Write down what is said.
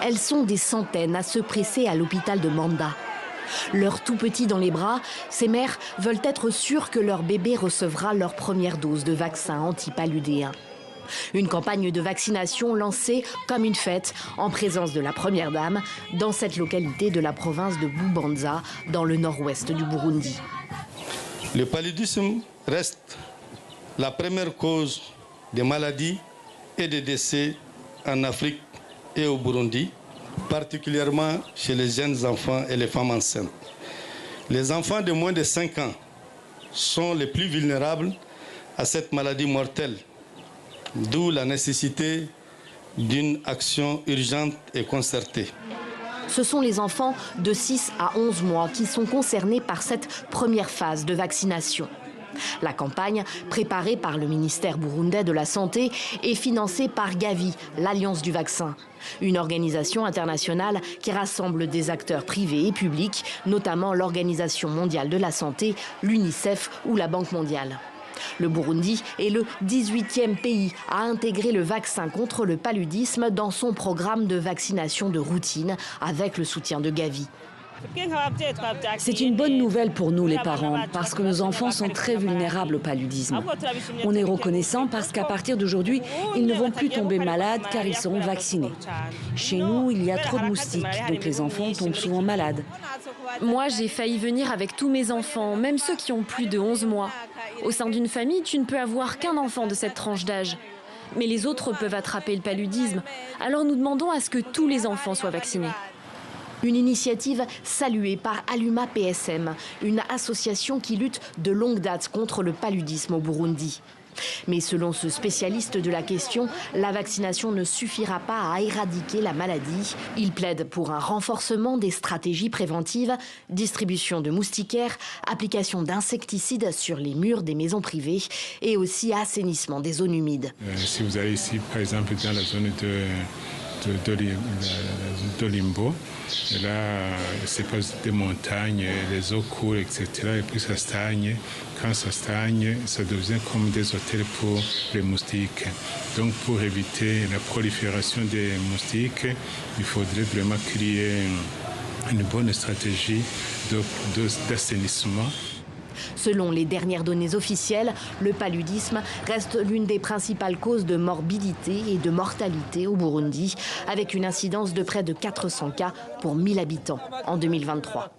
Elles sont des centaines à se presser à l'hôpital de Manda. Leur tout petit dans les bras, ces mères veulent être sûres que leur bébé recevra leur première dose de vaccin antipaludéen. Une campagne de vaccination lancée comme une fête en présence de la Première Dame dans cette localité de la province de Bubanza, dans le nord-ouest du Burundi. Le paludisme reste la première cause de maladies et de décès en Afrique et au Burundi, particulièrement chez les jeunes enfants et les femmes enceintes. Les enfants de moins de 5 ans sont les plus vulnérables à cette maladie mortelle, d'où la nécessité d'une action urgente et concertée. Ce sont les enfants de 6 à 11 mois qui sont concernés par cette première phase de vaccination. La campagne, préparée par le ministère burundais de la Santé, est financée par Gavi, l'Alliance du vaccin, une organisation internationale qui rassemble des acteurs privés et publics, notamment l'Organisation mondiale de la santé, l'UNICEF ou la Banque mondiale. Le Burundi est le 18e pays à intégrer le vaccin contre le paludisme dans son programme de vaccination de routine avec le soutien de Gavi. C'est une bonne nouvelle pour nous les parents parce que nos enfants sont très vulnérables au paludisme. On est reconnaissant parce qu'à partir d'aujourd'hui, ils ne vont plus tomber malades car ils seront vaccinés. Chez nous, il y a trop de moustiques, donc les enfants tombent souvent malades. Moi, j'ai failli venir avec tous mes enfants, même ceux qui ont plus de 11 mois. Au sein d'une famille, tu ne peux avoir qu'un enfant de cette tranche d'âge. Mais les autres peuvent attraper le paludisme. Alors nous demandons à ce que tous les enfants soient vaccinés. Une initiative saluée par Aluma PSM, une association qui lutte de longue date contre le paludisme au Burundi. Mais selon ce spécialiste de la question, la vaccination ne suffira pas à éradiquer la maladie. Il plaide pour un renforcement des stratégies préventives, distribution de moustiquaires, application d'insecticides sur les murs des maisons privées et aussi assainissement des zones humides. Si vous allez ici, par exemple, dans la zone de Limbo, et là, c'est pas des montagnes, les eaux coulent, etc. Et puis ça stagne. Quand ça stagne, ça devient comme des hôtels pour les moustiques. Donc, pour éviter la prolifération des moustiques, il faudrait vraiment créer une bonne stratégie d'assainissement. Selon les dernières données officielles, le paludisme reste l'une des principales causes de morbidité et de mortalité au Burundi, avec une incidence de près de 400 cas pour 1000 habitants en 2023.